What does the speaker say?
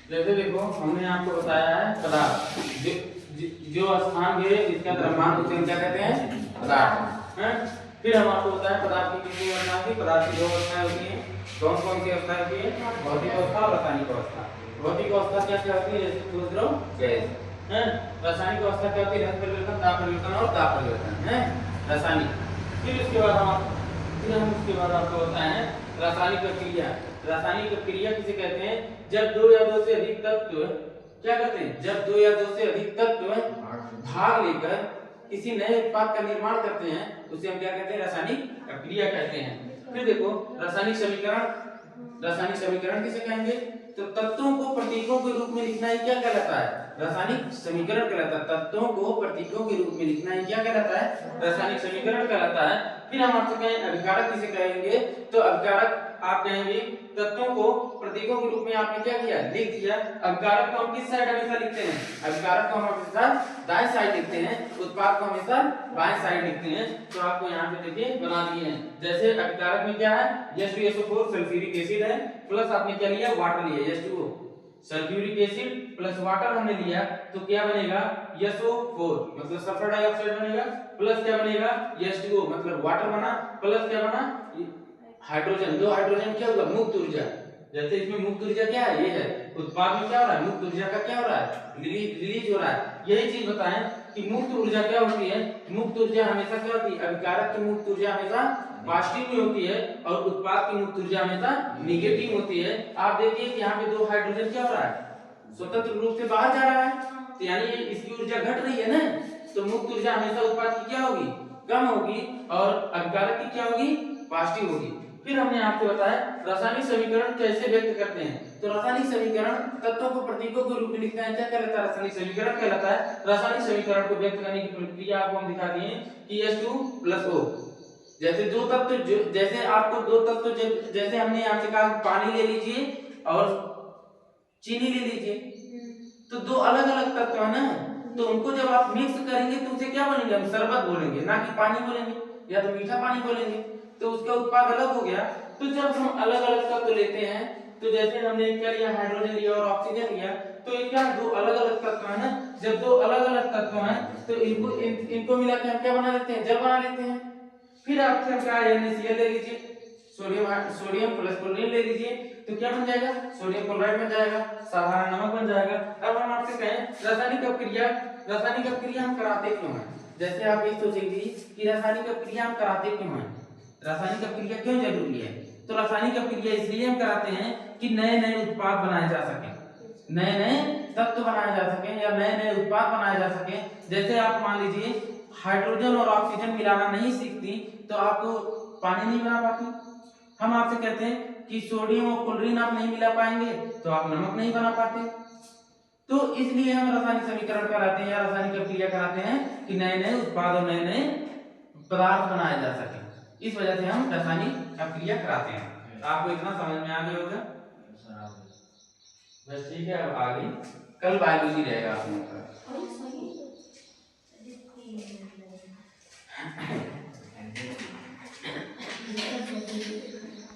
जैसे देखो हमने आपको बताया है पदार्थ, जो स्थान भी है जिसका द्रव्यमान उसे हम क्या कहते हैं, पदार्थ है। फिर हम आपको बताया पदार्थ की कितनी अवस्था होती है, पदार्थ की दो अवस्थाएं होती हैं। कौन कौन सी अवस्था होती है, भौतिक अवस्था और रासायनिक अवस्था। भौतिक अवस्था क्या क्या होती है, जैसे ठोस द्रव गैस है। रासायनिक अवस्था क्या होती है, रंग परिवर्तन, ताप परिवर्तन और ताप परिवर्तन है रासायनिक। फिर उसके बाद हम उसके बाद आपको बताएं रासायनिक प्रक्रिया। रासायनिक प्रक्रिया किसे कहते हैं, जब दो या दो से अधिक तत्व क्या करते हैं, जब दो या दो से अधिक तत्व भाग लेकर किसी नए उत्पाद का निर्माण करते हैं उसे हम क्या कहते हैं, रासायनिक प्रक्रिया कहते हैं। फिर देखो रासायनिक समीकरण। रासायनिक समीकरण किसे कहेंगे, तो तत्वों को प्रतीकों के रूप में लिखना ही क्या कहलाता है, रासायनिक समीकरण कहलाता है। तत्वों को प्रतीकों के रूप में लिखना ही क्या कहलाता है, रासायनिक समीकरण कहलाता है। फिर हम आपसे कहें अभिकारक किसे कहेंगे, तो अभिकारक आप कहेंगे तत्वों को प्रतीकों के रूप में आपने क्या किया, लिख दिया। अभिकारक को हम किस साइड हमेशा लिखते हैं, अभिकारक को हम हमेशा दाएं साइड लिखते हैं, उत्पाद को हमेशा बाएं साइड लिखते हैं। तो आपको यहाँ पे देखिए बना दिए हैं। जैसे अभिकारक में क्या है, H2SO4 सल्फ्यूरिक एसिड है, प्लस आपने क्या लिया, वाटर लिया, H2O sulphuric acid plus water हमने लिया, तो क्या बनेगा, SO4 मतलब सल्फर डाइऑक्साइड बनेगा, प्लस क्या बनेगा, H2O मतलब वाटर बना, प्लस क्या बना, हाइड्रोजन। दो हाइड्रोजन क्या होगा, मुक्त ऊर्जा। जैसे इसमें मुक्त ऊर्जा क्या है, ये है, उत्पाद में क्या हो रहा है, मुक्त ऊर्जा का क्या हो रहा है, रिलीज हो रहा है। यही चीज बताएं कि मुक्त ऊर्जा क्या होती है, मुक्त ऊर्जा हमेशा क्या होती है, अभिकारक की मुक्त ऊर्जा हमेशा पॉजिटिव में होती है और उत्पाद की मुक्त ऊर्जा हमेशा नेगेटिव होती है। आप देखिए कि यहाँ पे दो हाइड्रोजन क्या हो रहा है, स्वतंत्र रूप से बाहर जा रहा है, तो यानी इसकी ऊर्जा घट रही है ना, तो मुक्त ऊर्जा हमेशा उत्पाद की क्या होगी, कम होगी, और अभिकारक की क्या होगी, पॉजिटिव होगी। फिर हमने आपको बताया रासायनिक समीकरण कैसे व्यक्त करते हैं, तो रासायनिक समीकरण तत्वों को प्रतीकों के रूप में लिखना है, क्या कहलाता है, रासायनिक समीकरण कहलाता है। रासायनिक समीकरण को व्यक्त करने की प्रक्रिया आपको हम दिखा दिए कि H2+O। जैसे दो तत्व, जैसे आपको दो तत्व, जैसे हमने आपसे कहा पानी ले लीजिए और चीनी ले लीजिए, तो दो अलग अलग तत्व है ना, तो उनको जब आप मिक्स करेंगे तो उसे क्या बोलेंगे, हम शरबत बोलेंगे, ना कि पानी बोलेंगे या तो मीठा पानी बोलेंगे, तो उसका उत्पाद अलग हो गया। तो जब हम अलग अलग तत्व लेते हैं, तो जैसे हमने क्या लिया, हाइड्रोजन लिया और ऑक्सीजन लिया, तो ये क्या दो अलग अलग तत्व है ना, जब दो अलग अलग तत्व हैं तो इनको मिला के हम क्या बना लेते हैं, जल बना लेते हैं। फिर आपसे हम क्या NaCl ले लीजिए, सोडियम प्लस क्लोरीन ले लीजिए, तो क्या बन जाएगा, सोडियम क्लोराइड बन जाएगा, साधारण नमक बन जाएगा। अब हम आपसे कहें रासायनिक अपक्रिया हम कराते क्यों हैं, जैसे आप ये सोचेंगे कि रासायनिक अपक्रिया हम कराते क्यों हैं, रासायनिक अपक्रिया क्यों जरूरी है, तो रासायनिक अपक्रिया इसलिए हम कराते हैं कि नए नए उत्पाद बनाए जा सके, नए नए तत्व बनाए जा सके या नए नए उत्पाद बनाए जा सके। जैसे आप मान लीजिए हाइड्रोजन और ऑक्सीजन मिलाना नहीं सीखती तो आप पानी नहीं बना पाती। हम आपसे कहते हैं कि सोडियम और क्लोरीन आप नहीं मिला पाएंगे तो आप नमक नहीं बना पाते। तो इसलिए हम रासायनिक समीकरण कराते हैं या रासायनिक अपक्रिया कराते हैं कि नए नए उत्पाद और नए नए पदार्थ बनाए जा सके। इस वजह से हम रासायनिक अपक्रिया कराते हैं। आपको इतना समझ में आ गया होगा, बस ठीक है। अब आगे कल बायोलॉजी रहेगा आप लोगों का।